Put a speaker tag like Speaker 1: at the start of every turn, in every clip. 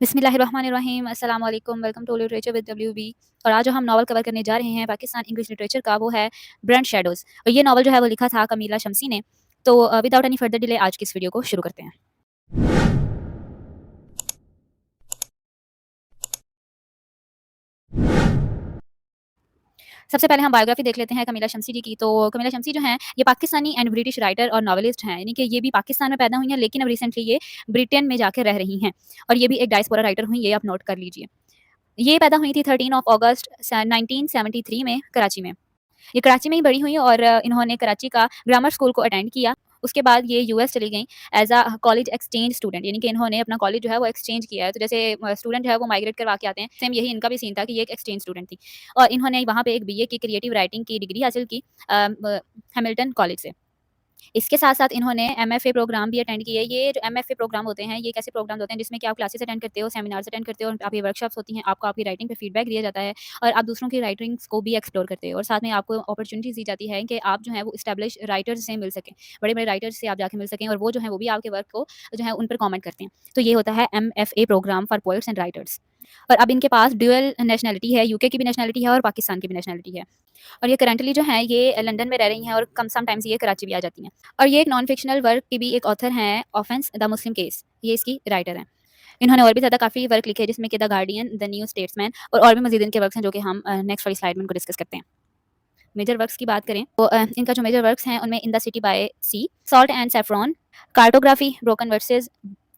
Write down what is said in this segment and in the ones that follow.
Speaker 1: बिस्मिल्लाहिर्रहमानिर्रहीम अस्सलाम वालेकुम welcome to literature with WB. और आज जो हम नावल कवर करने जा रहे हैं पाकिस्तान इंग्लिश लिटरेचर का वो है ब्रंट शैडोज़। और ये नावल जो है वो लिखा था कमीला शम्सी ने। तो विदाउट एनी फर्दर डिले आज की इस वीडियो को शुरू करते हैं। सबसे पहले हम बायोग्राफी देख लेते हैं कमीला शम्सी जी की। तो कमीला शम्सी जो हैं ये पाकिस्तानी एंड ब्रिटिश राइटर और नॉवेलिस्ट हैं, यानी कि ये भी पाकिस्तान में पैदा हुई हैं लेकिन अब रिसेंटली ये ब्रिटेन में जाकर रह रही हैं। और ये भी एक डायस्पोरा राइटर हुई, ये आप नोट कर लीजिए। ये पैदा हुई थी 13 अगस्त 1973 में कराची में। ये कराची में ही बड़ी हुई और इन्होंने कराची का ग्रामर स्कूल को अटेंड किया। उसके बाद ये यूएस चली गईं as a college exchange student, यानी कि इन्होंने अपना कॉलेज जो है वो एक्सचेंज किया है। तो जैसे स्टूडेंट जो है वो माइग्रेट करवा के आते हैं, सेम यही इनका भी सीन था कि ये एक एक्सचेंज स्टूडेंट थी। और इन्होंने वहाँ पे एक बीए की क्रिएटिव राइटिंग की डिग्री हासिल की हैमिल्टन कॉलेज से। इसके साथ-साथ इन्होंने एमएफए प्रोग्राम भी अटेंड किए। ये जो एमएफए प्रोग्राम होते हैं, ये कैसे प्रोग्राम्स होते हैं जिसमें कि आप क्लासेस अटेंड करते हो, सेमिनार्स अटेंड करते हो, आपकी वर्कशॉप्स होती हैं, आपको आपकी राइटिंग पे फीडबैक दिया जाता है और आप दूसरों की राइटिंग्स को भी एक्सप्लोर करते हो और साथ में आपको अपॉर्च्युनिटीज़ दी जाती है कि आप जो है वो एस्टेब्लिश राइटर्स से मिल सकें, बड़े-बड़े राइटर्स से आप जाके मिल सकें और वो जो है वो भी आपके वर्क को जो है उन पर कमेंट करते हैं। तो ये होता है MFA programme for poets and writers. और अब इनके पास ड्यूअल नेशनैलिटी है, यूके की भी नेशनैलिटी है और पाकिस्तान की भी नेशनैलिटी है। और ये करंटली जो हैं ये लंदन में रह रही हैं और कम समटाइम्स ये कराची भी आ जाती हैं। और ये एक नॉन फिक्शनल वर्क की भी एक ऑथर हैं, ऑफेंस द मुस्लिम केस, ये इसकी राइटर हैं। इन्होंने और भी ज़्यादा काफ़ी वर्क लिखे हैं जिसमें कि the guardian, the new statesman और भी मज़ीद इनके वर्क्स हैं जो कि हम नेक्स्ट वाली स्लाइड में इनको डिस्कस करते हैं। मेजर वर्क्स की बात करें तो इनका जो मेजर वर्क्स हैं उनमें in the city by sea, salt and saffron, cartography, broken verses,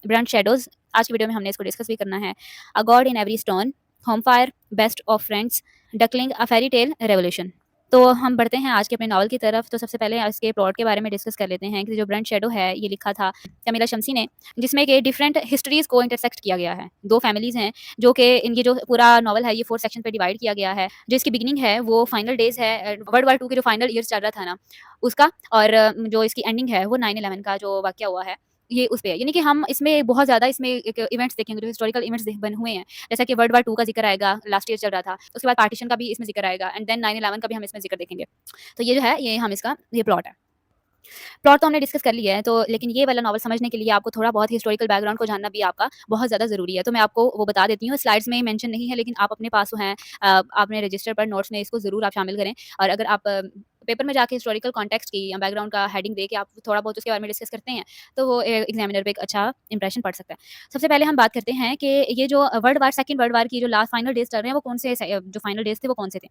Speaker 1: burnt shadows, आज की वीडियो में हमने इसको डिस्कस भी करना है, a god in every stone, home fire, best of friends, duckling, a fairy tale, revolution. तो हम बढ़ते हैं आज के अपने नॉवल की तरफ। तो सबसे पहले इसके प्लॉट के बारे में डिस्कस कर लेते हैं कि जो ब्रंट शैडो है ये लिखा था कमीला शम्सी ने, जिसमें कि डिफरेंट हिस्ट्रीज़ को इंटरसेक्ट किया गया है। 2 फैमिलीज़ हैं जो कि इनकी जो पूरा नॉवल है ये 4 सेक्शन पे डिवाइड किया गया है। जो इसकी बिगिनिंग है वो फाइनल डेज़ है वर्ल्ड वार 2 के जो फाइनल ईयर्स चल रहा था ना उसका, और जो इसकी एंडिंग है वो 9/11 का जो वाक़या हुआ है ये उस पे है। यानी कि हम इसमें बहुत ज़्यादा इसमें एक इवेंट्स देखेंगे जो हिस्टोरिकल इवेंट्स बन हुए हैं। जैसा कि वर्ल्ड वार 2 का ज़िक्र आएगा, लास्ट ईयर चल रहा था। उसके बाद पार्टीशन का भी इसमें ज़िक्र आएगा एंड देन 9/11 का भी हम इसमें ज़िक्र देखेंगे। तो ये जो है ये हम इसका ये प्लॉट है। प्लॉट तो हमने डिस्कस कर लिया है, तो लेकिन ये वाला नॉवल समझने के लिए आपको थोड़ा बहुत हिस्टोरिकल बैकग्राउंड को जानना भी आपका बहुत ज़्यादा ज़रूरी है। तो मैं आपको वो बता देती हूँ, स्लाइड्स में मेंशन नहीं है लेकिन आप अपने पास जो है अपने रजिस्टर पर नोट्स में इसको ज़रूर आप शामिल करें। और अगर आप पेपर में जाके हिस्टोरिकल कॉन्टेक्स्ट की या बैकग्राउंड का हेडिंग दे के आप थोड़ा बहुत उसके बारे में डिस्कस करते हैं, तो वो एग्जामिनर पे एक अच्छा इंप्रेशन पड़ सकता है। सबसे पहले हम बात करते हैं कि ये जो सेकंड वर्ल्ड वार की जो लास्ट फाइनल डेज़ चल रहे हैं, वो कौन से जो फाइनल डेज़ थे वो कौन से थे?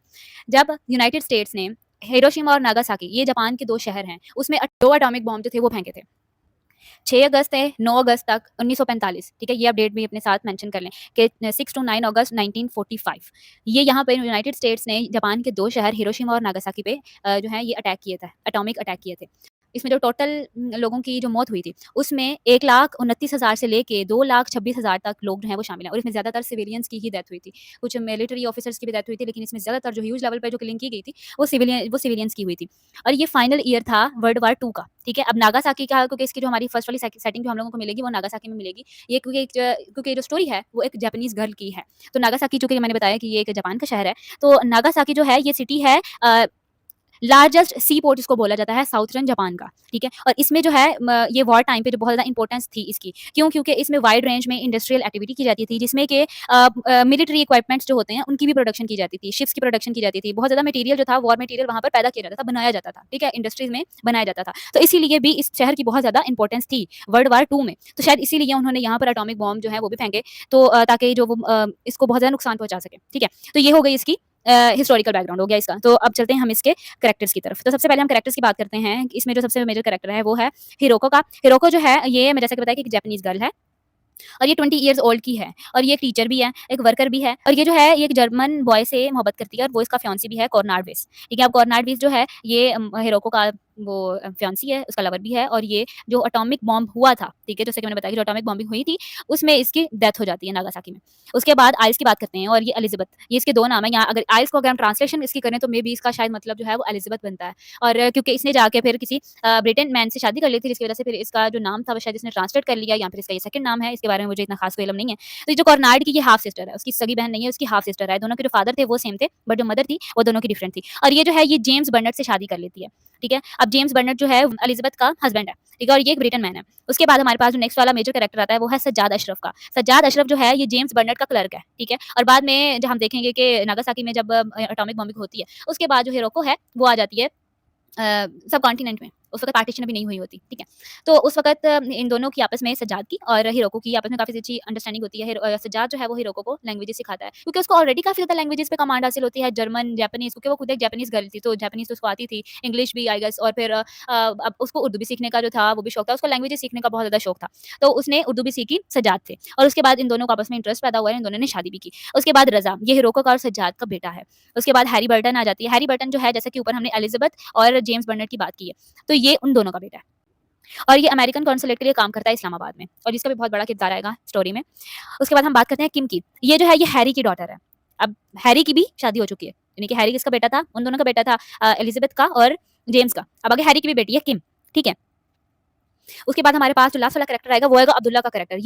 Speaker 1: जब यूनाइटेड स्टेट्स ने हिरोशिमा और नागासाकी, ये जापान के 2 शहर हैं, उसमें 2 एटॉमिक बॉम्ब जो थे वो फेंके थे। 6 अगस्त से 9 अगस्त तक 1945, ठीक है? ये आप डेट भी अपने साथ मेंशन कर लें कि 6 टू 9 अगस्त 1945 ये यहाँ पे यूनाइटेड स्टेट्स ने जापान के 2 शहर हिरोशिमा और नागासाकी पे जो है ये अटैक किए थे, एटॉमिक अटैक किए थे। इसमें जो टोटल लोगों की जो मौत हुई थी, उसमें 1,29,000 से लेके 2,26,000 तक लोग जो हैं वो शामिल हैं और इसमें ज़्यादातर सिविलियंस की ही डेथ हुई थी। कुछ मिलिट्री ऑफिसर्स की भी डेथ हुई थी, लेकिन इसमें ज़्यादातर जो ह्यूज लेवल पे जो किलिंग की गई थी, वो सिविलियंस की हुई थी। और ये फाइनल ईयर था वर्ल्ड वार 2 का, ठीक है? अब नागासाकी का, क्योंकि इसकी जो हमारी फर्स्ट वाली सेटिंग जो हम लोगों को मिलेगी वो नागासाकी में मिलेगी। ये क्योंकि जो स्टोरी है वो एक जापानीज़ गर्ल की है। तो नागासाकी, चूँकि मैंने बताया कि ये एक जापान का शहर है, तो नागासाकी जो है ये सिटी है लार्जेस्ट सी पोर्ट इसको बोला जाता है साउथर्न जापान का, ठीक है? और इसमें जो है ये वॉर टाइम पे जो बहुत ज़्यादा इंपॉर्टेंस थी इसकी, क्यों? क्योंकि इसमें वाइड रेंज में इंडस्ट्रियल एक्टिविटी की जाती थी, जिसमें कि मिलिट्री इक्विपमेंट्स जो होते हैं उनकी भी प्रोडक्शन की जाती थी, शिप्स की प्रोडक्शन की जाती थी। बहुत ज़्यादा मटेरियल जो था, वॉर मटेरियल वहाँ पर पैदा किया जाता था, बनाया जाता था, ठीक है? इंडस्ट्रीज़ में बनाया जाता था। तो इसीलिए भी इस शहर की बहुत ज़्यादा इंपॉर्टेंस थी वर्ल्ड वार 2 में। तो शायद इसीलिए उन्होंने यहाँ पर एटॉमिक बॉम्ब जो है वो भी फेंके, तो ताकि जो वो इसको बहुत ज़्यादा नुकसान पहुँचा सके, ठीक है? तो ये हो गई इसकी हिस्टोरिकल बैकग्राउंड हो गया इसका। तो अब चलते हैं हम इसके कैरेक्टर्स की तरफ। तो सबसे पहले हम कैरेक्टर्स की बात करते हैं। इसमें जो सबसे मेजर कैरेक्टर है वो है हिरोको का। हिरोको जो है ये मैं जैसे कि बताया कि एक जापानीज़ गर्ल है और ये 20 इयर्स ओल्ड की है और ये एक टीचर भी है, एक वर्कर भी है और ये जो है ये एक जर्मन बॉय से मोहब्बत करती है और वो इसका फियांसी भी है, कॉर्नार्ड, ठीक है? अब कॉर्नार्ड जो है ये हिरोको का वो फियांसी है, उसका लवर भी है और ये जो एटॉमिक बॉम्ब हुआ था, ठीक है? जैसे कि मैंने बताया कि जो एटॉमिक बॉम्बिंग हुई थी, उसमें इसकी डेथ हो जाती है नागासाकी में। उसके बाद आइल्स की बात करते हैं और ये एलिज़ाबेथ, ये इसके 2 नाम हैं। यहाँ अगर आइल्स को अगर हम ट्रांसलेशन इसकी करें तो मे बी इसका शायद मतलब जो है वो एलिज़ाबेथ बनता है और क्योंकि इसने जाके फिर किसी ब्रिटेन मैन से शादी कर ली थी, जिसकी वजह से फिर इसका जो नाम था वो शायद इसने ट्रांसलेट कर लिया या फिर इसका ये सेकंड नाम है। इसके बारे में मुझे इतना खास कोई इल्म नहीं है। तो ये जो कॉर्नार्ड की ये हाफ सिस्टर है, उसकी सगी बहन नहीं है, उसकी हाफ सिस्टर है। दोनों के जो फादर थे वो सेम थे, बट जो मदर थी वो दोनों की डिफरेंट थी और ये जो है ये जेम्स बर्नर्ड से शादी कर लेती है, ठीक है? अब जेम्स बर्नर्ड जो है एलिज़ाबेथ का हस्बैंड है, ठीक है? और ये एक ब्रिटेन मैन है। उसके बाद हमारे पास जो नेक्स्ट वाला मेजर कैरेक्टर आता है वो है सज्जाद अशरफ का। सज्जाद अशरफ जो है ये जेम्स बर्नर्ड का क्लर्क है, ठीक है? और बाद में जब हम देखेंगे कि नागासाकी में जब एटॉमिक बॉम्बिंग होती है, उसके बाद जो हिरोको है वो आ जाती है सब कॉन्टिनेंट में। उस वक़्त पार्टीशन अभी नहीं हुई होती, ठीक है? तो उस वक़्त इन दोनों की आपस में सज्जाद की और हिरोको की आपस में काफ़ी अच्छी अंडरस्टैंडिंग होती है। सज्जाद जो है वो हिरोको को लैंग्वेजेस सिखाता है क्योंकि उसको ऑलरेडी काफ़ी ज़्यादा लैंग्वेजेस पे कमांड हासिल होती है, जर्मन, जापानीज़ क्योंकि वो खुद एक जापानीज़ गर्ल थी, तो जापानीज़ तो उसको आती थी, इंग्लिश भी आई गेस और फिर अब उसको उर्दू भी सीखने का जो था वो भी शौक था, उसको लैंग्वेजेस सीखने का बहुत ज़्यादा शौक था। तो उसने उर्दू भी सीखी सज्जाद से और उसके बाद इन दोनों को आपस में इंटरेस्ट पैदा हुआ है, इन दोनों ने शादी भी की। उसके बाद रज़ा, ये हिरोको का और सज्जाद का बेटा है। उसके बाद हैरी बर्टन आ जाती है। हैरी बर्टन जो है जैसे कि ऊपर हमने एलिज़ाबेथ और जेम्स बर्नर्ड की बात की है, तो ये उन दोनों का बेटा है और ये अमेरिकन कॉन्सुलेट के लिए काम करता है इस्लामाबाद में और इसका भी बहुत बड़ा किरदार आएगा स्टोरी में। उसके बाद हम बात करते हैं किम की। ये जो है ये हैरी की डॉटर है। अब हैरी की भी शादी हो चुकी है, यानी कि हैरी किसका बेटा था? उन दोनों का बेटा था एलिज़ाबेथ का और जेम्स का। अब आगे हैरी की भी बेटी है किम, ठीक है? उसके बाद हमारे पास जो लास्ट वाला कैरेक्टर आएगा वो आएगा अब्दुल्ला का कैरेक्टर।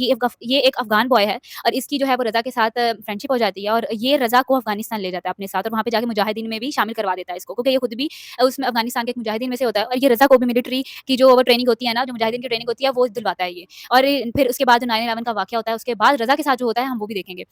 Speaker 1: ये एक अफ़गान बॉय है और इसकी जो है वो रज़ा के साथ फ्रेंडशिप हो जाती है और ये रज़ा को अफ़गानिस्तान ले जाता है अपने साथ और वहाँ पे जाके मुजाहिदीन में भी शामिल करवा देता है इसको क्योंकि ये खुद भी उसमें अफ़गानिस्तान के एक मुजाहिदीन में से होता है और ये रज़ा को भी मिलिट्री की जो वो ट्रेनिंग होती है ना, जो मुजाहिदीन की ट्रेनिंग होती है वो दिलवाता है ये। और फिर उसके बाद जो 9/11 का वाक़या होता है उसके बाद रज़ा के साथ जो होता है हम वो भी देखेंगे।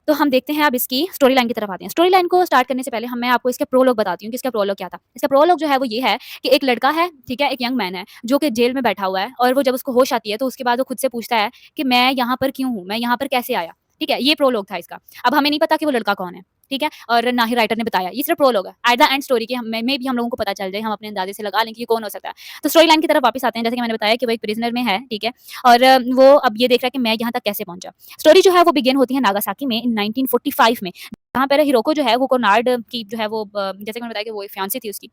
Speaker 1: तो हम देखते हैं अब इसकी स्टोरी लाइन की तरफ आते हैं। स्टोरी लाइन को स्टार्ट करने से पहले मैं आपको इसके प्रोलॉग बताती हूँ कि इसका प्रोलॉग क्या था। इसका प्रोलॉग जो है वो ये है कि एक लड़का है, ठीक है? एक यंग मैन है जो कि जेल में बैठा हुआ है और वो जब उसको होश आती है तो उसके बाद वो खुद से पूछता है कि मैं यहाँ पर क्यों हूँ? मैं यहाँ पर कैसे आया? ठीक है? ये प्रोलॉग था इसका। अब हमें नहीं पता कि वो लड़का कौन है, ठीक है? और ना ही राइटर ने बताया। ये सिर्फ प्रोलॉग है। एट द एंड स्टोरी के में भी हम लोगों को पता चल जाए, हम अपने अंदाज़े से लगा लें कि ये कौन हो सकता है। तो स्टोरी लाइन की तरफ वापस आते हैं। जैसे कि मैंने बताया कि वो एक प्रिज़नर में है, ठीक है? और वो अब ये देख रहा है कि मैं यहाँ तक कैसे पहुँचा। स्टोरी जो है वो बिगिन होती है नागासाकी में इन 1945 में। जहाँ पर हिरोको जो है वो कोनार्ड की जो है वो जैसे कि मैंने बताया कि वो एक फियांसी थी उसकी।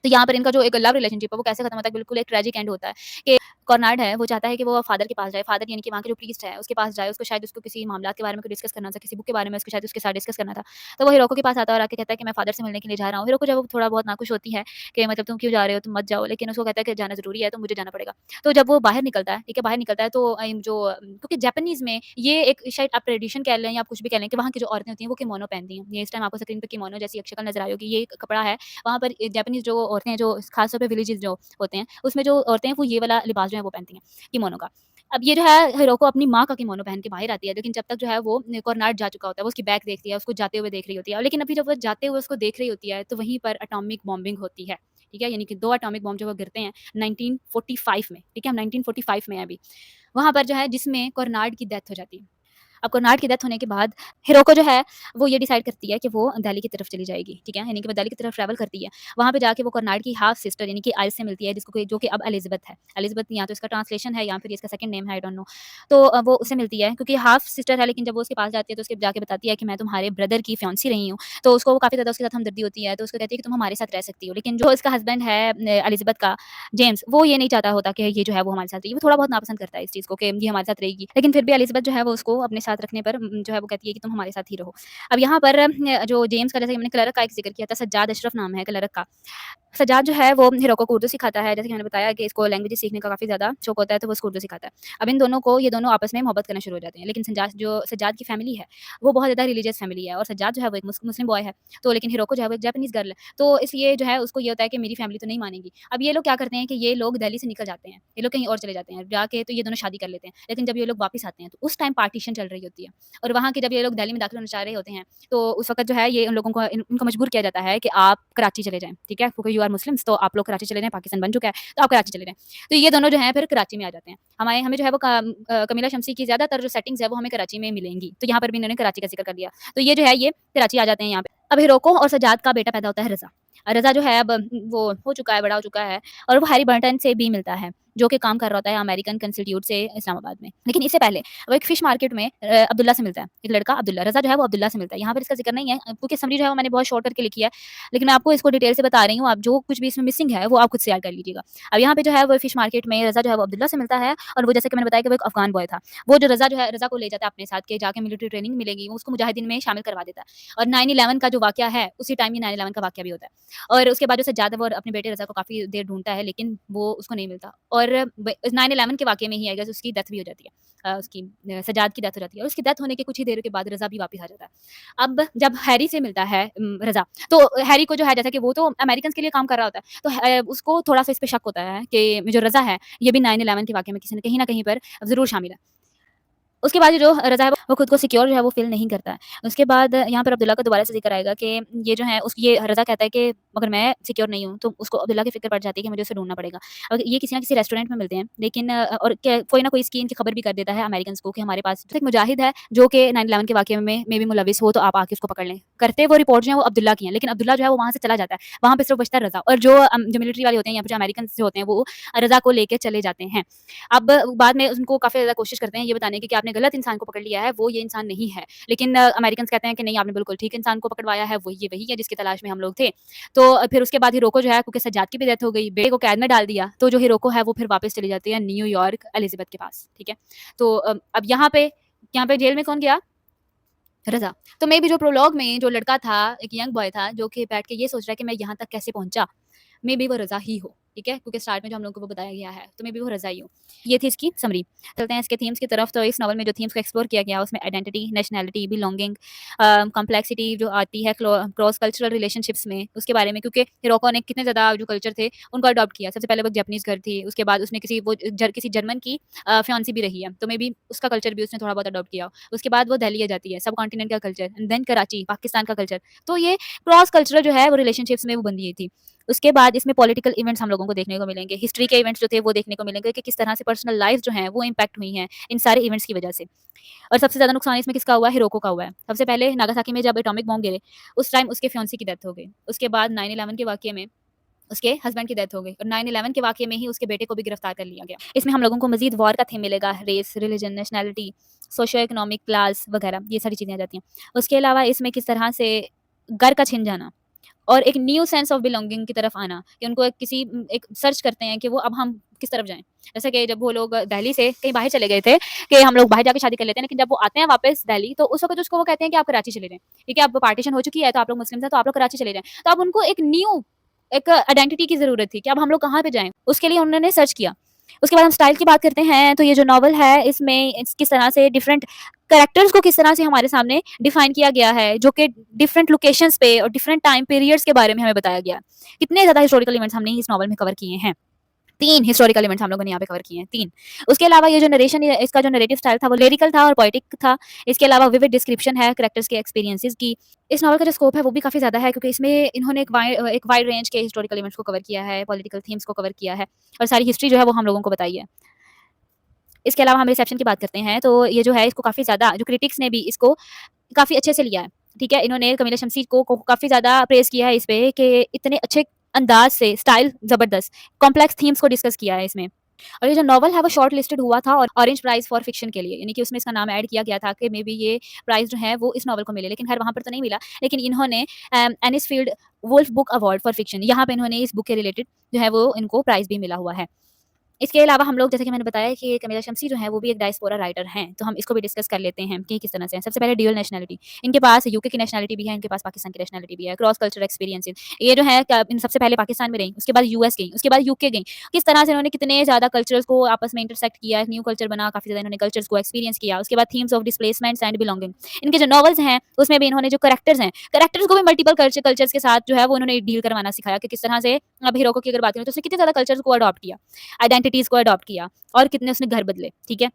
Speaker 1: तो यहाँ पर इनका जो एक लव रिलेशनशिप है वो कैसे खत्म होता है, बिल्कुल एक ट्रेजिक एंड होता है कि कॉर्नाड है वो चाहता है कि वो फादर के पास जाए, फादर यानी कि वहाँ के जो प्रीस्ट है उसके पास जाए, उसको शायद उसको किसी मामलात के बारे में कोई डिस्कस करना था, किसी बुक के बारे में उसको शायद उसके साथ डिस्कस करना था। तो वो हिरोको के पास आता है और आके कहता है कि मैं फादर से मिलने के लिए जा रहा हूँ। हिरोको जब वो थोड़ा बहुत नाखुश होती है कि मतलब तुम क्यों जा रहे हो, तुम मत जाओ, लेकिन उसको कहता है कि जाना ज़रूरी है तो मुझे जाना पड़ेगा। तो जब वो बाहर निकलता है, ठीक है, बाहर निकलता है तो क्योंकि जापानीज़ में ये एक शायद आप ट्रेडिशन कह लें या आप कुछ भी कह लें कि वहाँ की जो औरतें होती हैं वो किमोनो पहनती हैं। ये इस टाइम आपको स्क्रीन पे किमोनो जैसी एक शक्ल नज़र आ रही होगी, ये एक कपड़ा है। वहाँ पर जापानीज़ जो औरतें हैं, जो खास तौर पे विलेजेस जो होते हैं, उसमें जो औरतें हैं वो ये वाला लिबास जो है वो पहनती हैं, किमोनो का। अब ये जो है हिरोको अपनी माँ का किमोनो पहन के बाहर आती है, लेकिन जब तक जो है वो कोर्नाड जा चुका होता है, वो उसकी बैग देखती है, उसको जाते हुए देख रही होती है। लेकिन अभी जब वो जाते हुए उसको देख रही होती है, तो वहीं पर एटॉमिक बॉम्बिंग होती है, ठीक है? यानी कि 2 एटॉमिक बॉम्ब जो वो गिरते हैं 1945 में, ठीक है? हम 1945 में हैं अभी। वहाँ पर जो है जिसमें कोर्नाड की डेथ हो जाती है। अब कर्नाड की डेथ होने के बाद हिरोको जो है वो ये डिसाइड करती है कि वो दिल्ली की तरफ चली जाएगी, ठीक है? यानी कि वो दिल्ली की तरफ ट्रैवल करती है। वहाँ पे जाके वो कर्नाड की हाफ सिस्टर यानी कि आइस से मिलती है जिसको कि जो कि अब एलिज़ाबेथ है। एलिज़ाबेथ या तो इसका ट्रांसलेशन है या फिर इसका सेकंड नेम है, आई डोंट नो। तो वो उससे मिलती है क्योंकि हाफ सिस्टर है, लेकिन जब वो उसके पास जाती है तो उसके जाके बताती है कि मैं तुम्हारे ब्रदर की फियांसी रही हूँ। तो उसको काफ़ी ज़्यादा उसके साथ हमदर्दी होती है, तो उसको कहती है कि तुम हमारे साथ रह सकती हो। लेकिन जो इसका हस्बैंड है एलिज़ाबेथ का, जेम्स, वो ये नहीं चाहता होता कि ये जो है वो हमारे साथ रहेगी। वो थोड़ा बहुत नापसंद करता है इस चीज़ को कि ये हमारे साथ रहेगी। लेकिन फिर भी एलिज़ाबेथ जो है वो उसको अपने साथ रखने पर जो है वो कहती है कि तुम हमारे साथ ही रहो। अब यहाँ पर जो जेम्स का, जैसे कि मैंने क्लर्क का एक ज़िक्र किया था, सज्जाद अशरफ नाम है क्लर्क का। सज्जाद जो है वो हिरोको को उर्दू सिखाता है, जैसे कि मैंने बताया कि इसको लैंग्वेजेस सीखने का काफ़ी ज़्यादा शौक होता है, तो वो उसको उर्दू सिखाता है। अब इन दोनों को ये दोनों आपस में मोहब्बत करना शुरू हो जाते हैं, लेकिन सज्जाद की फैमिली है, वो बहुत ज़्यादा रिलीजियस फैमिली है और सज्जाद जो है वो एक मुस्लिम बॉय है, तो लेकिन हिरोको जो है वो एक जापानीज़ गर्ल है। तो इसलिए जो है उसको ये होता है कि मेरी फैमिली तो नहीं मानेगी। अब ये लोग क्या करते हैं कि ये लोग दिल्ली से निकल जाते हैं, ये लोग कहीं और चले जाते हैं, जाके तो ये दोनों शादी कर लेते हैं। लेकिन जब ये लोग वापस आते हैं तो उस टाइम पार्टीशन चल रही होती है और वहाँ के जब ये लोग दिल्ली में दाखिल होना चाह रहे होते हैं, तो उस वक़्त जो है ये उन लोगों को इनको मजबूर किया जाता है कि आप कराची चले जाएँ, ठीक है? क्योंकि यू आर मुस्लिम्स, तो आप लोग कराची चले जाएँ, पाकिस्तान बन चुका है, तो आप कराची चले जाएँ। तो ये दोनों जो हैं फिर कराची में आ जाते हैं। हमें जो है वो कमीला शम्सी की ज़्यादातर जो सेटिंग्स है वो हमें कराची में मिलेंगी। तो यहाँ पर भी इन्होंने कराची का ज़िक्र कर दिया। तो ये जो है ये कराची आ जाते हैं यहाँ पे। अब हिरोको और सज्जाद का बेटा पैदा होता है रज़ा। रज़ा जो है अब वो हो चुका है, बड़ा हो चुका है और वो हैरी बर्टन से भी मिलता है, जो कि काम कर रहा होता है अमेरिकन इंस्टीट्यूट से इस्लामाबाद में। लेकिन इससे पहले वो एक फिश मार्केट में अब्दुल्ला से मिलता है, एक लड़का अब्दुल्ला। रज़ा जो है वो अब्दुल्ला से मिलता है। यहाँ पर इसका ज़िक्र नहीं है क्योंकि समरी जो है वो मैंने बहुत शॉर्ट करके लिखी है, लेकिन मैं आपको इसको डिटेल से बता रही हूँ। आप जो कुछ भी इसमें मिसिंग है वो आप खुद से ऐड कर लीजिएगा। अब यहाँ पे जो है वो फिश मार्केट में रज़ा जो है वो अब्दुल्ला से मिलता है और वो जैसे कि मैंने बताया कि वो एक अफ़गान बॉय था। वो जो रज़ा जो है, रज़ा को ले जाता है अपने साथ के जाके मिलिट्री ट्रेनिंग मिलेगी, वो उसको मुजाहिदीन में शामिल करवा देता है। और 9/11 का जो वाक़या है, उसी टाइम ये 9/11 का वाक़या भी होता है। और उसके बाद जो सज्जाद है वो अपने बेटे रज़ा को काफ़ी देर ढूँढता है, लेकिन वो उसको नहीं मिलता और 9/11 के वाक़ये में ही आई गेस उसकी डेथ भी हो जाती है। उसकी सज्जाद की डेथ हो जाती है और उसकी डेथ होने के कुछ ही देर के बाद रज़ा भी वापस आ जाता है। अब जब हैरी से मिलता है रज़ा, तो हैरी को जो है जैसा कि वो तो अमेरिकन्स के लिए काम कर रहा होता है, तो उसको थोड़ा-सा इस पे शक होता है कि जो रज़ा है, ये भी 9/11 के वाक़ये में किसी न कहीं न कहीं पर ज़रूर शामिल है। उसके बाद जो रज़ा है वो खुद को सिक्योर जो है वो फ़ील नहीं करता है। उसके बाद यहाँ पर अब्दुल्ला का दोबारा से ज़िक्र आएगा कि ये जो है ये रज़ा कहता है कि अगर मैं सिक्योर नहीं हूँ, तो उसको अब्दुल्ला की फ़िक्र पड़ जाती है कि मुझे उसे ढूँढना पड़ेगा। ये किसी न किसी रेस्टोरेंट में मिलते हैं, लेकिन और क्या कोई ना कोई इसकी इनकी खबर भी कर देता है अमेरिकन्स को कि हमारे पास एक मुजाहिद है जो कि 9/11 के वाक़ये में भी मुलविस हो, तो आप आके उसको पकड़ लें। करते वो रिपोर्ट जो है वो अब्दुल्ला की हैं, लेकिन अब्दुल्ला जो है वो वहाँ से चला जाता है। वहाँ पे सिर्फ़ बचता है रज़ा और जो मिलिट्री वाले होते हैं या फिर जो अमेरिकन्स जो होते हैं वो रज़ा को लेके चले जाते हैं। अब बाद में उनको काफ़ी ज़्यादा कोशिश करते हैं ये बताने की कि आपने गलत इंसान को पकड़ लिया है, वो ये इंसान नहीं है। लेकिन अमेरिकन्स कहते हैं कि नहीं आपने बिल्कुल ठीक इंसान को पकड़वाया है, वही है जिसकी तलाश में हम लोग थे। तो फिर उसके बाद हिरोको जो है क्योंकि सज्जाद की भी डेथ हो गई, बेटे को कैद में डाल दिया, तो जो हिरोको है वो फिर वापस चली जाती है न्यूयॉर्क एलिज़ाबेथ के पास, ठीक है? तो अब यहाँ पे जेल में कौन गया? रज़ा। तो मेबी जो प्रोलॉग में जो लड़का था, एक यंग बॉय था जो कि बैठ के ये सोच रहा है कि मैं यहाँ तक कैसे पहुँचा? मेबी वो रज़ा ही हो, ठीक है? क्योंकि स्टार्ट में जो हम लोगों को वो बताया गया है, तो मेबी वो रज़ा ही हो। ये थी इसकी समरी। चलते हैं इसके थीम्स की तरफ, तो इस नॉवल में जो थीम्स को एक्सप्लोर किया गया उसमें आइडेंटिटी, नेशनैलिटी, बिलॉन्गिंग, कॉम्प्लेक्सिटी जो आती है क्रॉस कल्चरल रिलेशनशिप्स में, उसके बारे में क्योंकि हिरोको ने कितने ज़्यादा जो कल्चर थे, उनको अडॉप्ट किया। सबसे पहले वो जापानीज़ घर थी, उसके बाद उसने किसी जर्मन की फियांसी भी रही है, तो मेबी उसका कल्चर भी उसने थोड़ा बहुत अडॉप्ट किया हो। उसके बाद वो दिल्ली आ जाती है, सब कॉन्टिनेंट का culture and then Karachi, Pakistan का कल्चर। तो ये क्रॉस कल्चरल जो है वो रिलेशनशिप्स में वो बन गई थी। उसके बाद इसमें पॉलिटिकल इवेंट्स हम लोगों को देखने को मिलेंगे, हिस्ट्री के इवेंट्स जो थे वो देखने को मिलेंगे कि किस तरह से पर्सनल लाइफ जो हैं वो इम्पैक्ट हुई हैं इन सारे इवेंट्स की वजह से। और सबसे ज़्यादा नुकसान इसमें किसका हुआ है? हिरोको का हुआ है। सबसे पहले नागासाकी में जब एटॉमिक बॉम्ब गिरे, उस टाइम उसके फियांसी की डेथ हो गई। उसके बाद 9/11 के वाक़ये में उसके हस्बैंड की डेथ हो गई और 9/11 के वाक़ये में ही उसके बेटे को भी गिरफ्तार कर लिया गया। इसमें हम लोगों को मज़ीद वॉर का थीम मिलेगा, race, religion, nationality, socio economic class वगैरह ये सारी चीज़ें आ जाती हैं। उसके अलावा इसमें किस तरह से घर का छिन जाना और एक न्यू सेंस ऑफ बिलॉन्गिंग की तरफ आना कि उनको एक सर्च करते हैं कि वो अब हम किस तरफ जाएँ। जैसे कि जब वो लोग दिल्ली से कहीं बाहर चले गए थे कि हम लोग बाहर जाके शादी कर लेते हैं, लेकिन जब वो आते हैं वापस दिल्ली तो उस वक़्त उसको वो कहते हैं कि आप कराची चले जाएँ। ठीक है, अब पार्टीशन हो चुकी है तो आप लोग मुस्लिम्स हैं तो आप लोग कराची चले जाएँ। तो अब उनको एक आइडेंटिटी की ज़रूरत थी कि अब हम लोग कहाँ पे जाएँ? उसके लिए उन्होंने सर्च किया। उसके बाद हम स्टाइल की बात करते हैं तो ये जो नॉवल है इसमें किस तरह से डिफरेंट कैरेक्टर्स को किस तरह से हमारे सामने डिफाइन किया गया है, जो कि डिफरेंट लोकेशंस पे और डिफरेंट टाइम पीरियड्स के बारे में हमें बताया गया है। कितने ज़्यादा हिस्टोरिकल इवेंट्स हमने इस नॉवल में कवर किए हैं। 3 हिस्टोरिकल इवेंट्स हम लोगों ने यहाँ पे कवर किए हैं, 3। उसके अलावा ये जो नरेशन है, इसका जो नैरेटिव स्टाइल था वो लिरिकल था और पोएटिक था। इसके अलावा विविड डिस्क्रिप्शन है कैरेक्टर्स के एक्सपीरियंसेस की। इस नॉवल का जो स्कोप है वो भी काफ़ी ज़्यादा है क्योंकि इसमें इन्होंने एक वाइड रेंज के हिस्टोरिकल इवेंट्स को कवर किया है, पॉलिटिकल थीम्स को कवर किया है और सारी हिस्ट्री जो है वो हम लोगों को बताई है। इसके अलावा हम रिसेप्शन की बात करते हैं तो ये जो है इसको काफ़ी ज़्यादा जो क्रिटिक्स ने भी इसको काफ़ी अच्छे से लिया है, ठीक है? इन्होंने कमीला शमसी को काफ़ी ज़्यादा प्रेज़ किया है इस पे कि इतने अच्छे अंदाज़ से स्टाइल ज़बरदस्त, कॉम्प्लेक्स थीम्स को डिस्कस किया है इसमें। और ये जो नॉवल है वो शॉर्ट लिस्टेड हुआ था और ऑरेंज प्राइज़ फॉर फिक्शन के लिए, यानी कि उसमें इसका नाम ऐड किया गया था कि मेबी ये प्राइज़ जो है वो इस नॉवल को मिले, लेकिन खैर वहाँ पर तो नहीं मिला। लेकिन इन्होंने Anisfield Wolf book award for fiction यहाँ पे इन्होंने इस बुक के रिलेटेड जो है वो इनको प्राइज़ भी मिला हुआ है। इसके अलावा हम लोग जैसे कि मैंने बताया कि कमीला शमसी जो है वो भी एक डायस्पोरा राइटर हैं, तो हम इसको भी डिस्कस कर लेते हैं कि किस तरह से हैं। सबसे पहले ड्यूअल नेशनैलिटी, इनके पास यूके की नेशनैलिटी भी है, इनके पास पाकिस्तान की नेशनैलिटी भी है, क्रॉस कल्चरल एक्सपीरियंसेस ये जो है सबसे पहले पाकिस्तान में रहीं, उसके बाद यूएस गईं, उसके बाद यूके गईं। किस तरह से इन्होंने कितने ज़्यादा कल्चर्स को आपस में इंटरसेक्ट किया, एक न्यू कल्चर बना, काफ़ी ज़्यादा इन्होंने कल्चर्स को एक्सपीरियंस किया। उसके बाद themes of displacements and belonging, इनके जो नॉवेल्स हैं उसमें भी इन्होंने जो कैरेक्टर्स हैं, कैरेक्टर्स को भी मल्टीपल कल्चर्स के साथ जो है वो उन्होंने डील करवाना सिखाया कि किस तरह से अब हीरो की अगर बात करें तो उसने कितने ज़्यादा कल्चर्स को अडॉप्ट किया, आइडेंटिटीज़ को अडॉप्ट किया और कितने उसने घर बदले, ठीक है?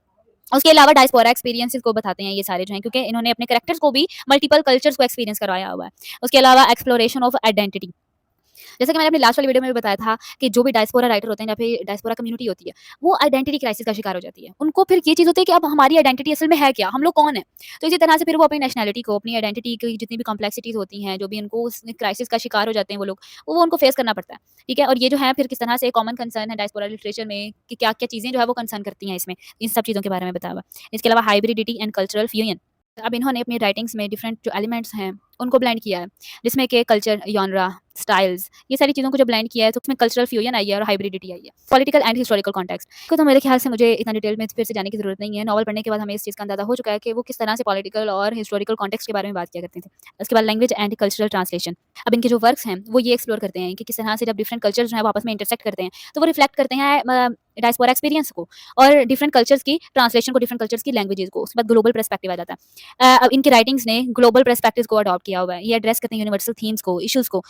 Speaker 1: उसके अलावा डायस्पोरा एक्सपीरियंसेस को बताते हैं ये सारे जो हैं क्योंकि इन्होंने अपने कैरेक्टर्स को भी मल्टीपल कल्चर्स को एक्सपीरियंस करवाया हुआ है। उसके अलावा एक्सप्लोरेशन ऑफ आइडेंटिटी, जैसे कि मैंने अपनी लास्ट वाली वीडियो में भी बताया था कि जो भी डायस्पोरा राइटर होते हैं या फिर डायस्पोरा कम्युनिटी होती है, वो आइडेंटिटी क्राइसिस का शिकार हो जाती है। उनको फिर ये चीज़ होती है कि अब हमारी आइडेंटिटी असल में है क्या? हम लोग कौन हैं? तो इसी तरह से फिर वो अपनी नेशनैलिटी को, अपनी आइडेंटिटी की जितनी भी कॉम्प्लेक्सिटीज़ होती हैं, जो भी उनको उस क्राइसिस का शिकार हो जाते हैं वो लोग, वो उनको फेस करना पड़ता है। ठीक है? और ये जो है फिर किस तरह से कॉमन कंसर्न है डायस्पोरा लिटरेचर में कि क्या-क्या चीज़ें जो है वो कंसर्न करती हैं इसमें, इन सब चीज़ों के बारे में बताया हुआ है। इसके अलावा हाइब्रिडिटी एंड कल्चरल फ्यूजन, अब इन्होंने अपनी राइटिंग्स में डिफरेंट जो एलिमेंट्स हैं उनको ब्लेंड किया है, जिसमें कि कल्चर, जॉनरा, स्टाइल्स, ये सारी चीज़ों को जब ब्लेंड किया है तो उसमें कल्चरल फ्यूजन आई है और हाइब्रिडिटी आई है। पॉलिटिकल एंड हिस्टोरिकल कॉन्टेक्स्ट को तो मेरे ख्याल से मुझे इतना डिटेल में फिर से जाने की ज़रूरत नहीं है। नॉवल पढ़ने के बाद हमें इस चीज़ का अंदाज़ा हो चुका है कि वो किस तरह से पॉलिटिकल और हिस्टोरिकल कॉन्टेक्स्ट के बारे में बात किया करते थे। उसके बाद लैंग्वेज एंड कल्चरल ट्रांसलेशन। अब इनके जो वर्क्स हैं वो ये एक्सप्लोर करते हैं कि किस तरह से जब डिफरेंट कल्चर्स जो हैं वो आपस में इंटरसेक्ट करते हैं, तो वो रिफ्लेक्ट करते हैं डायस्पोरा एक्सपीरियंस को और डिफरेंट कल्चर्स की ट्रांसलेशन को, डिफरेंट कल्चर्स की लैंग्वेजेस को। उसके बाद ग्लोबल पर्सपेक्टिव आ जाता है। अब इनके राइटिंग्स ने ग्लोबल पर्सपेक्टिव्स को अडॉप्ट किया हुआ है। ये एड्रेस करते हैं यूनिवर्सल थीम्स को, इश्यूज़ को।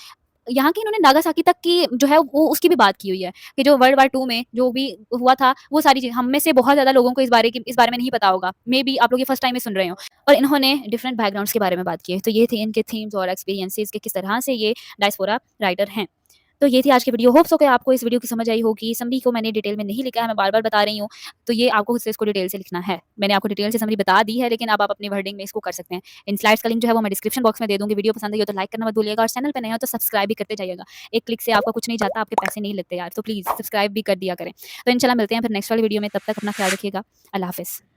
Speaker 1: यहाँ की इन्होंने नागासाकी तक की जो है वो उसकी भी बात की हुई है कि जो वर्ल्ड वार 2 में जो भी हुआ था, वो सारी चीज़ हम में से बहुत ज़्यादा लोगों को इस बारे में नहीं पता होगा। मेबी आप लोग ये फर्स्ट टाइम में सुन रहे हो और इन्होंने डिफरेंट बैकग्राउंड्स के बारे में बात की है। तो ये थे इनके थीम्स और एक्सपीरियंसेस कि किस तरह से ये डायस्पोरा राइटर हैं। तो ये थी आज की वीडियो। होप सो कि आपको इस वीडियो की समझ आई होगी। समरी को मैंने डिटेल में नहीं लिखा है, मैं बार-बार बता रही हूँ। तो ये आपको खुद से इसको डिटेल से लिखना है। मैंने आपको डिटेल से समरी बता दी है, लेकिन अब आप अपनी वर्डिंग में इसको कर सकते हैं। इन स्लाइड्स का लिंक जो है वो मैं डिस्क्रिप्शन बॉक्स में दे दूँगी। वीडियो पसंद आई हो तो लाइक करना मत भूलिएगा और चैनल पे नए हो तो सब्सक्राइब भी करते जाइएगा। एक क्लिक से आपका कुछ नहीं जाता, आपके पैसे नहीं लगते यार। तो प्लीज़ सब्सक्राइब भी कर दिया करें। तो इंशाल्लाह मिलते हैं फिर नेक्स्ट वाली वीडियो में। तब तक अपना ख्याल रखिएगा। अल्लाह हाफ़िज़।